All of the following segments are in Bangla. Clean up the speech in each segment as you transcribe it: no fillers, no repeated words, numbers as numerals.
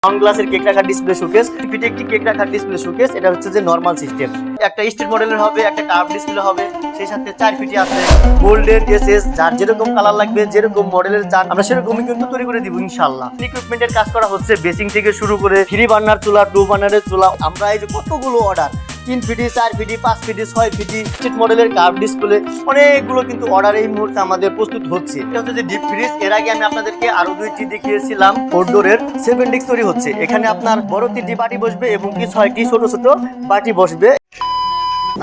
রাউন্ড গ্লাসের কেক রাখার ডিসপ্লে শোকেস, পিঠে একটি কেক রাখার ডিসপ্লে শোকেস। এটা হচ্ছে যে নরমাল সিস্টেম, একটা স্ট্রিট মডেলের হবে, একটা কার্ভ ডিসপ্লে হবে, সেই সাথে 4 ফিটি আছে, গোল্ডেন এসএস, যার যেরকম কালার লাগবে, যেরকম মডেলের চান আমরা সেরকমই কিন্তু তৈরি করে দিব ইনশাআল্লাহ। ইকুইপমেন্টের কাজ করা হচ্ছে বেসিং থেকে শুরু করে 3 বার্নার চুলা, 2 বার্নারের চুলা। আমরা এই যে কতগুলো অর্ডার, 3 ফিটি, 4 ফিটি, 5 ফিটি, 6 ফিটি স্ট্রিট মডেলের কার্ভ ডিসপ্লে, অনেকগুলো কিন্তু অর্ডার এই মুহূর্তে আমাদের প্রস্তুত হচ্ছে। এটা হচ্ছে যে ডিপ ফ্রিজ। এর আগে আমি আপনাদেরকে আরো 2টি দেখিয়েছিলাম। 4 ডোরের 7 ডিস্ক তৈরি হচ্ছে। এখানে আপনার বড় 3টি বাটি বসবে এবং কি 6টি ছোট ছোট বাটি বসবে।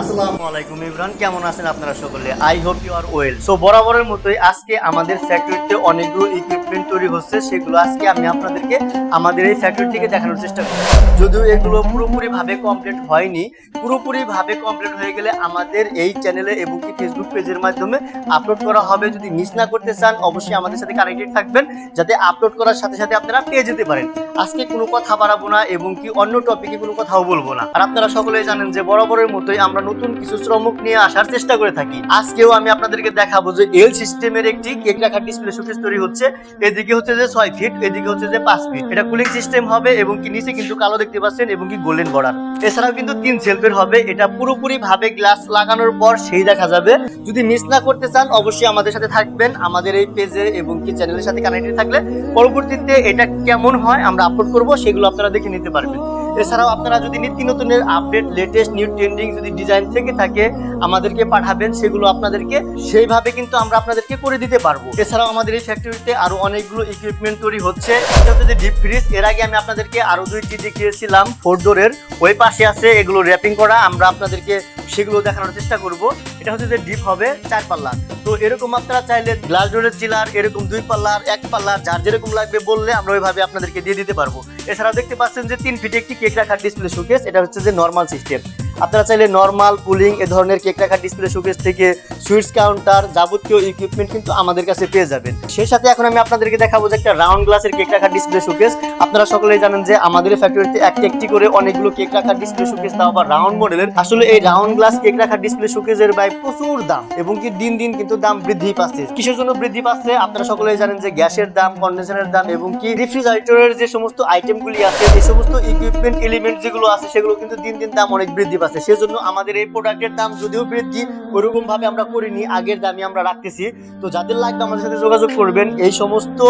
আসসালামু আলাইকুম ইমরান, কেমন আছেন আপনারা সকলে? I hope you are well. So বরাবরের মতোই আজকে আমাদের ফ্যাক্টরিতে অনেকগুলো ইকুইপমেন্ট তৈরি হচ্ছে, সেগুলো আজকে আমি আপনাদেরকে আমাদের এই ফ্যাক্টরি থেকে দেখানোর চেষ্টা করব। যদিও এগুলো পুরোপুরি ভাবে কমপ্লিট হয়নি, পুরোপুরি ভাবে কমপ্লিট হয়ে গেলে আমাদের এই চ্যানেলে এবং কি ফেসবুক পেজের মাধ্যমে আপলোড করা হবে। যদি মিস না করতে চান অবশ্যই আমাদের সাথে কানেক্টেড থাকবেন, যাতে আপলোড করার সাথে সাথে আপনারা পেয়ে যেতে পারেন। আজকে কোনো কথা বাড়াবো না এবং কি অন্য টপিকে কোনো কথাও বলবো না। আর আপনারা সকলেই জানেন যে বরাবরের মতোই আমরা নতুন কিছু শ্রমিক নিয়ে আসার চেষ্টা করে থাকি। আজকেও আমি আপনাদেরকে দেখাবো যে এল সিস্টেমের একটি কেক রাখার ডিসপ্লে শোকেস তৈরি হচ্ছে। এদিকে হচ্ছে যে 6 ফিট, এদিকে হচ্ছে যে 5 ফিট। এটা কুলিং সিস্টেম হবে এবং কি নিচে কিন্তু কালো দেখতে পাচ্ছেন এবং কি গোল্ডেন বর্ডার। এছাড়াও কিন্তু 3 সেলফের হবে। এটা পুরোপুরি ভাবে গ্লাস লাগানোর পর সেই দেখা যাবে। যদি মিস না করতে চান অবশ্যই আমাদের সাথে থাকবেন, আমাদের এই পেজে এবং কি চ্যানেলের সাথে কানেক্টেড থাকলে পরবর্তীতে এটা কেমন হয় আমরা আপলোড করব, সেগুলো আপনারা দেখে নিতে পারবেন। এছাড়াও আপনারা যদি নিত্য নতুনের আপডেট, লেটেস্ট নিউ ট্রেন্ডিং যদি ডিজাইন থেকে থাকে আমাদেরকে পাঠাবেন, সেগুলো আপনাদেরকে সেইভাবে কিন্তু আমরা আপনাদেরকে করে দিতে পারবো। এছাড়াও আমাদের এই ফ্যাক্টরিতে আরো অনেকগুলো ইকুইপমেন্ট তৈরি হচ্ছে। এটা হচ্ছে যে ডিপ ফ্রিজ। এর আগে আমি আপনাদেরকে আরো 2টি দেখিয়েছিলাম 4 ডোরের, ওই পাশে আছে এগুলো র্যাপিং করা, আমরা আপনাদেরকে সেগুলো দেখানোর চেষ্টা করব। এটা হচ্ছে যে ডিপ হবে 4 পাল্লা। তো এরকম আপনারা চাইলে গ্লাস ডোরের চিলার, এরকম 2 পাল্লার, 1 পাল্লার, যার যেরকম লাগবে বললে আমরা ওইভাবে আপনাদেরকে দিয়ে দিতে পারবো। এছাড়াও দেখতে পাচ্ছেন যে 3 ফিটে একটি কেক রাখার ডিসপ্লে শোকেস। এটা হচ্ছে যে নরমাল সিস্টেম। আপনারা চাইলে নরমাল, কুলিং এ ধরনের কেক রাখার ডিসপ্লে শোকেস থেকে সুইটস কাউন্টার, যাবতীয় ইকুইপমেন্ট কিন্তু আমাদের কাছে পেয়ে যাবেন। সেই সাথে এখন আমি আপনাদেরকে দেখাবো যে একটা রাউন্ড গ্লাসের কেক রাখার ডিসপ্লে শোকেস। আপনারা সকলেই জানেন যে আমাদের ফ্যাক্টরিতে একটি করে অনেকগুলো কেক রাখার ডিসপ্লে শোকেস, তাও আবার রাউন্ড মডেলের। আসলে এই রাউন্ড গ্লাস কেক রাখার ডিসপ্লে শোকেসের ভাই প্রচুর দাম এবং কি দিন দিন কিন্তু দাম বৃদ্ধি পাচ্ছে। কিসের জন্য বৃদ্ধি পাচ্ছে? আপনারা সকলেই জানেন যে গ্যাসের দাম, কন্ডেন্সারের দাম এবং কি রেফ্রিজারেটরের যে সমস্ত আইটেমগুলি আছে, এই সমস্ত ইকুইপমেন্ট এলিমেন্ট যেগুলো আছে সেগুলো কিন্তু দিন দিন দাম অনেক বৃদ্ধি পাচ্ছে। সেজন্য আমাদের এই প্রোডাক্টের দাম যদিও বৃদ্ধি, ওরকম ভাবে আমরা করিনি, আগের দামই আমরা রাখতেছি। তো যাদের লাগবে আমাদের সাথে যোগাযোগ করবেন। এই সমস্ত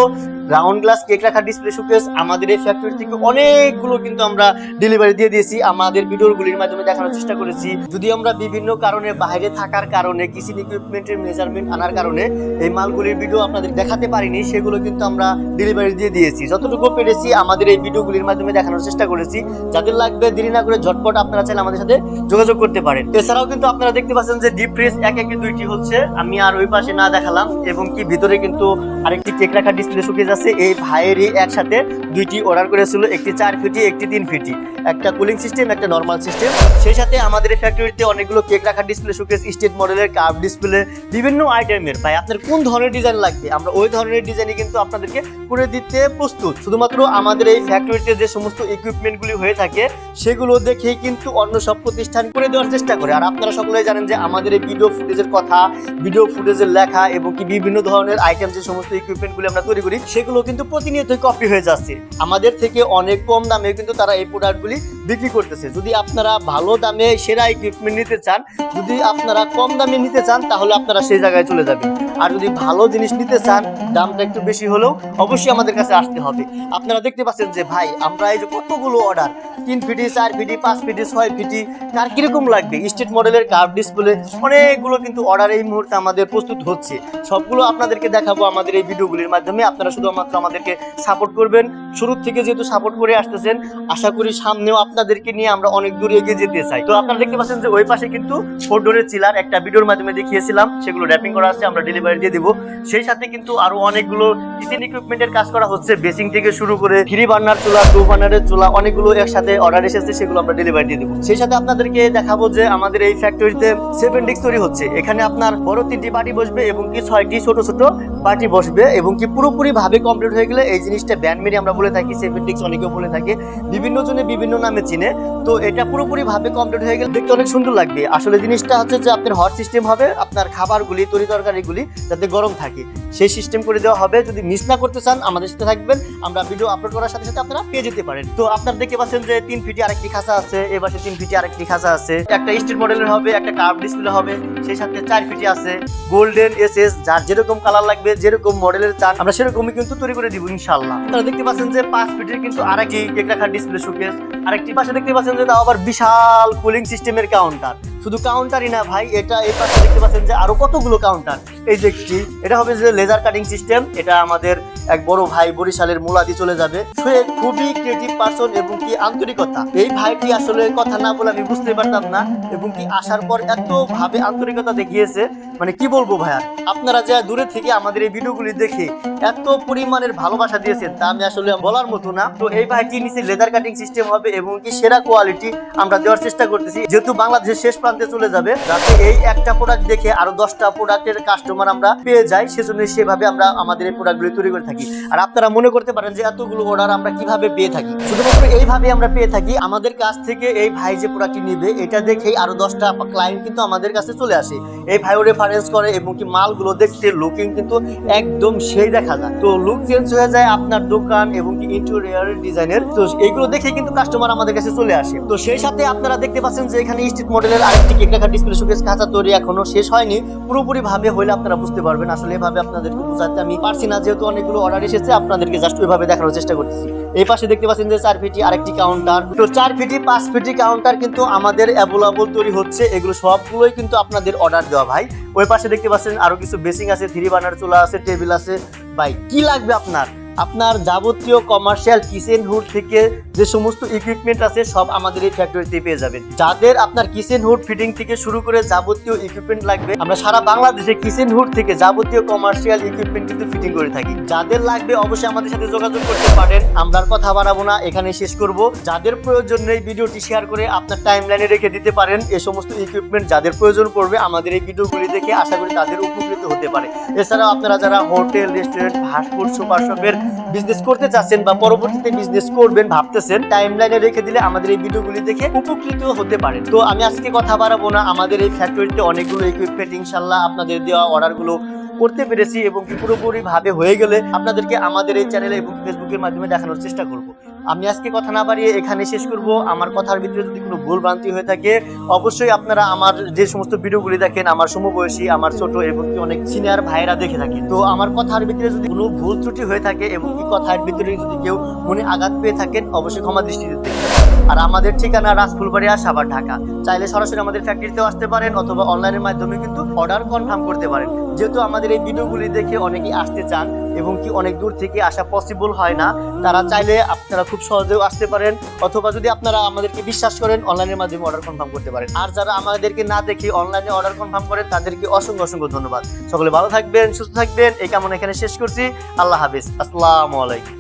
রাউন্ড গ্লাস কেক রাখার ডিসপ্লে শোকেস আমাদের এই ফ্যাক্টরি থেকে অনেকগুলো কিন্তু আমরা ডেলিভারি দিয়ে দিয়েছি। আমাদের ভিডিওগুলির মাধ্যমে দেখানোর চেষ্টা করেছি। যদি আমরা বিভিন্ন কারণে বাইরে থাকার কারণে, কিছু ইকুইপমেন্টের মেজারমেন্ট আনার কারণে এই মালগুলির ভিডিও আপনাদের দেখাতে পারিনি, সেগুলো কিন্তু আমরা ডেলিভারি দিয়ে দিয়েছি। যতটুকু পেরেছি আমাদের এই ভিডিওগুলির মাধ্যমে দেখানোর চেষ্টা করেছি। যাদের লাগবে দেরি না করে ঝটপট আপনারা চাইলে আমাদের সাথে যোগাযোগ করতে পারেন। এছাড়াও কিন্তু আপনারা দেখতে পাচ্ছেন যে ডিপ ফ্রিজ একে 2টি হচ্ছে, আমি আর ওই পাশে না দেখালাম। এবং কি ভিতরে কিন্তু আরেকটি কেক রাখার ডিসপ্লে শোকেস আছে। এই ভাইয়েরই একসাথে 2টি অর্ডার করেছিল, একটি 4 ফিটি, একটি 3 ফিটি, একটা কুলিং সিস্টেম, একটা নরমাল সিস্টেম। সেই সাথে আমাদের এই ফ্যাক্টরিতে অনেকগুলো কেক রাখার ডিসপ্লে শোকেস, স্ট্রিট মডেলের, কার্ভ ডিসপ্লে, বিভিন্ন আইটেমের। ভাই আপনার কোন ধরনের ডিজাইন লাগবে আমরা ওই ধরনের ডিজাইনই কিন্তু আপনাদেরকে করে দিতে প্রস্তুত। শুধুমাত্র আমাদের এই ফ্যাক্টরিতে যে সমস্ত ইকুইপমেন্টগুলি হয়ে থাকে সেগুলো দেখেই কিন্তু অন্য সব প্রতিষ্ঠান করে দেওয়ার চেষ্টা করে। আর আপনারা সকলেই জানেন যে আমাদের এই ভিডিও ফুটেজের কথা, ভিডিও ফুটেজের লেখা এবং কি বিভিন্ন ধরনের আইটেম যে সমস্ত ইকুইপমেন্টগুলি আমরা তৈরি করি সেগুলো কিন্তু প্রতিনিয়তই কপি হয়ে যাচ্ছে। আমাদের থেকে অনেক কম দামে কিন্তু তারা এই প্রোডাক্টগুলি বিক্রি করতেছে। যদি আপনারা ভালো দামে সেরা ইকুইপমেন্ট নিতে চান, যদি আপনারা কম দামে নিতে চান, তাহলে আপনারা সেই জায়গায় চলে যাবেন। আর যদি ভালো জিনিস নিতে চান, দামটা একটু বেশি হলেও অবশ্যই আমাদের কাছে আসতে হবে। আপনারা দেখতে পাচ্ছেন যে ভাই আমরা এই যে কতগুলো অর্ডার, 3 ফিটি, 4 ফিটি, 5 ফিটি, 6 ফিটি, কার কিরকম লাগবে, স্ট্রিট মডেলের, কার্ভ ডিসপ্লে, অনেকগুলো কিন্তু অর্ডার এই মুহূর্তে আমাদের প্রস্তুত হচ্ছে। সবগুলো আপনাদেরকে দেখাবো আমাদের এই ভিডিওগুলির মাধ্যমে। আপনারা শুধুমাত্র আমাদেরকে সাপোর্ট করবেন। শুরু থেকে যেহেতু সাপোর্ট করে আসতেছেন, আশা করি সামনেও আপনাদেরকে নিয়ে আমরা অনেক দূরে এগিয়ে যেতে চাই। তো আপনারা দেখতে পাচ্ছেন যে ওই পাশে কিন্তু 4 ডোরের চিলার, একটা ভিডিওর মাধ্যমে দেখিয়েছিলাম, সেগুলো র্যাপিং করা আছে, আমরা ডেলিভারি দিয়ে দিব। সেই সাথে কিন্তু আরো অনেকগুলো কিচেন ইকুইপমেন্টের কাজ করা হচ্ছে, বেসিং থেকে শুরু করে 3 বার্নার চুলা, 2 বার্নারের চুলা, অনেকগুলো একসাথে অর্ডার এসেছে, সেগুলো আমরা ডেলিভারি দিয়ে দেবো। সেই সাথে আপনাদেরকে দেখাবো যে আমাদের এই ফ্যাক্টরিতে 7 ডিস্ক তৈরি হচ্ছে। এখানে আপনার বড় 3টি বাটি বসবে এবং কি 6টি ছোট ছোট বাটি বসবে এবং কি পুরোপুরি ভাবে কমপ্লিট হয়ে গেলে এই জিনিসটা ব্যান্ড মেরি আমরা বলে থাকি, 7 ডিস্ক অনেকেও বলে থাকে, বিভিন্ন জনে বিভিন্ন নামে চিনে। তো এটা পুরোপুরি ভাবে কমপ্লিট হয়ে গেলে দেখতে অনেক সুন্দর লাগবে। আসলে জিনিসটা হচ্ছে যে আপনার হট সিস্টেম হবে, আপনার খাবারগুলি তরি তরকারিগুলি যাতে গরম থাকে সেই সিস্টেম করে দেওয়া হবে। যদি মিস না করতে চান আমাদের সাথে থাকবেন, আমরা ভিডিও আপলোড করার সাথে সাথে আপনারা পেয়ে যেতে পারেন। তো আপনারা দেখতে পাচ্ছেন যে 3 ফিটে আরেকটি খাঁচা আছে, এবার 3 ফিটে আরেকটি খাঁচা আছে, একটা স্টিল মডেলের হবে, একটা কার্ভ ডিসপ্লে হবে, সেই সাথে 4 ফিটে আছে গোল্ডেন এসএস, যার যেরকম কালার লাগবে যেরকম মডেলের চান আমরা সেরকমই কিন্তু তৈরি করে দিব ইনশাআল্লাহ। আপনারা দেখতে পাচ্ছেন যে 5 ফিটের কিন্তু আরেকটি কেক রাখার ডিসপ্লে শোকেস, আরেকটি পাশে দেখতে পাচ্ছেন যে তাও আবার বিশাল কুলিং সিস্টেমের কাউন্টার। শুধু কাউন্টারই না ভাই, এটা এই পাশে দেখতে পাচ্ছেন যে আরো কতগুলো কাউন্টার। এই যে একটি, এটা হবে যে লেজার কাটিং সিস্টেম। এটা আমাদের এক বড় ভাই বরিশালের মুলাদি চলে যাবে, সে খুবই ক্রিয়েটিভ পারসন এবং কি আন্তরিকতা। এই ভাইটি আসলে কথা না বলে আমি বুঝতে পারতাম না, এবং কি আসার পর এত ভাবে আন্তরিকতা দেখিয়েছে, মানে কি বলবো ভাইয়া। আপনারা যা দূরে থেকে আমাদের এই ভিডিওগুলি দেখে এত পরিমাণের ভালোবাসা দিয়েছেন তা আমি আসলে বলার মতো না। তো এই ভাইটি নিচে লেজার কাটিং সিস্টেম হবে এবং কি সেরা কোয়ালিটি আমরা দেওয়ার চেষ্টা করতেছি, যেহেতু বাংলাদেশের শেষ প্রান্তে চলে যাবে, যাতে এই একটা প্রোডাক্ট দেখে আরো 10টা প্রোডাক্টের কাস্টমার আমরা পেয়ে যাই, সেজন্য সেভাবে আমরা আমাদের এই প্রোডাক্টগুলি তৈরি করে থাকি। আর আপনারা মনে করতে পারেন যে এতগুলো অর্ডার আমরা কিভাবে পেয়ে থাকি, শুধুমাত্র এইভাবে আমরা পেয়ে থাকি। আমাদের কাছ থেকে এই ভাই যে প্রোডাক্টটি নিবে এটা দেখেই আরো 10টা ক্লায়েন্ট কিন্তু আমাদের কাছে চলে আসে, এই ভাইও রেফারেন্স করে এবং কি মালগুলো দেখতে লুকিং কিন্তু একদম সেই দেখা যায়। তো লুক চেঞ্জ হয়ে যায় আপনার দোকান এবং কি ইন্টেরিয়র ডিজাইনের। তো এইগুলো দেখে কিন্তু কাস্টমার আমাদের কাছে চলে আসে। তো সেই সাথে আপনারা দেখতে পাচ্ছেন যে এখানে স্ট্রিট মডেলের আরেকটি কেক রাখার ডিসপ্লে শোকেস খাঁচা তৈরি এখনো শেষ হয়নি, পুরোপুরি ভাবে হলে আপনারা বুঝতে পারবেন। আসলে এভাবে আপনাদেরকে বোঝাতে আমি পারছি না, যেহেতু অনেকগুলো অর্ডার এসেছে, আপনাদেরকে জাস্ট ওইভাবে দেখানোর চেষ্টা করতেছি। এই পাশে দেখতে পাচ্ছেন যে 4 ফিটি আরেকটি কাউন্টার। তো 4 ফিটি 5 ফিটি কাউন্টার কিন্তু আমাদের অ্যাভেলেবল তৈরি হচ্ছে, এগুলো সবগুলোই কিন্তু আপনাদের অর্ডার দেওয়া ভাই। ওই পাশে দেখতে পাচ্ছেন আরো কিছু বেসিং আছে, 3 বার্নার চুলা আছে, টেবিল আছে। ভাই কি লাগবে আপনার যাবতীয় কমার্শিয়াল কিচেন হুড থেকে যে সমস্ত ইকুইপমেন্ট আছে সব আমাদের এই ফ্যাক্টরিতে পেয়ে যাবেন। যাদের আপনার কিচেন হুড ফিটিং থেকে শুরু করে যাবতীয় ইকুইপমেন্ট লাগবে, আমরা সারা বাংলাদেশে কিচেন হুড থেকে যাবতীয় কমার্শিয়াল ইকুইপমেন্ট কিন্তু ফিটিং করে থাকি। যাদের লাগবে অবশ্যই আমাদের সাথে যোগাযোগ করতে পারেন। আমরা আর কথা বাড়াবো না, এখানে শেষ করব। যাদের প্রয়োজন নেই ভিডিওটি শেয়ার করে আপনার টাইমলাইনে রেখে দিতে পারেন। এই সমস্ত ইকুইপমেন্ট যাদের প্রয়োজন পড়বে আমাদের এই ভিডিওগুলি দেখে আশা করি তাদের উপকৃত হতে পারে। এছাড়াও আপনারা যারা হোটেল, রেস্টুরেন্ট, ফাস্টফুড, সুপার শপের বিজনেস করতে চাচ্ছেন বা পরবর্তীতে বিজনেস করবেন ভাবতেছেন, টাইমলাইনে রেখে দিলে আমাদের এই ভিডিওগুলি দেখে উপকৃত হতে পারেন। তো আমি আজকে কথা বাড়াবো না, আমাদের এই ফ্যাক্টরিতে অনেকগুলো ইকুইপমেন্ট ইনশাল্লাহ আপনাদের দেওয়া অর্ডারগুলো করতে পেরেছি এবং পুরোপুরি ভাবে হয়ে গেলে আপনাদেরকে আমাদের এই চ্যানেলে এবং ফেসবুকের মাধ্যমে দেখানোর চেষ্টা করব। আমি আজকে কথা না বাড়িয়ে এখানে শেষ করব। আমার কথার ভিতরে যদি কোনো ভুল ভ্রান্তি হয়ে থাকে অবশ্যই আপনারা আমার যে সমস্ত ভিডিওগুলি দেখেন আমার সমবয়সী, আমার ছোট এবং কি অনেক সিনিয়র ভাইরা দেখে থাকেন। তো আমার কথার ভিতরে যদি কোনো ভুল ত্রুটি হয়ে থাকে এবং কি কথার ভিতরে যদি কেউ মনে আঘাত পেয়ে থাকেন অবশ্যই ক্ষমা দৃষ্টিতে দেখবেন। আর আমাদের ঠিকানা রাজফুলবাড়িয়া, সাভার, ঢাকা। চাইলে সরাসরি আমাদের ফ্যাক্টরিতেও আসতে পারেন অথবা অনলাইনের মাধ্যমে কিন্তু অর্ডার কনফার্ম করতে পারেন। যেহেতু আমাদের এই ভিডিওগুলি দেখে অনেকেই আসতে চান এবং কি অনেক দূর থেকে আসা পসিবল হয় না, তারা চাইলে আপনারা খুব সহজেও আসতে পারেন, অথবা যদি আপনারা আমাদেরকে বিশ্বাস করেন অনলাইনের মাধ্যমে অর্ডার কনফার্ম করতে পারেন। আর যারা আমাদেরকে না দেখে অনলাইনে অর্ডার কনফার্ম করেন তাদেরকে অসংখ্য অসংখ্য ধন্যবাদ। সকলে ভালো থাকবেন, সুস্থ থাকবেন, এই কামনা এখানে শেষ করছি। আল্লাহ হাফেজ, আসসালামু আলাইকুম।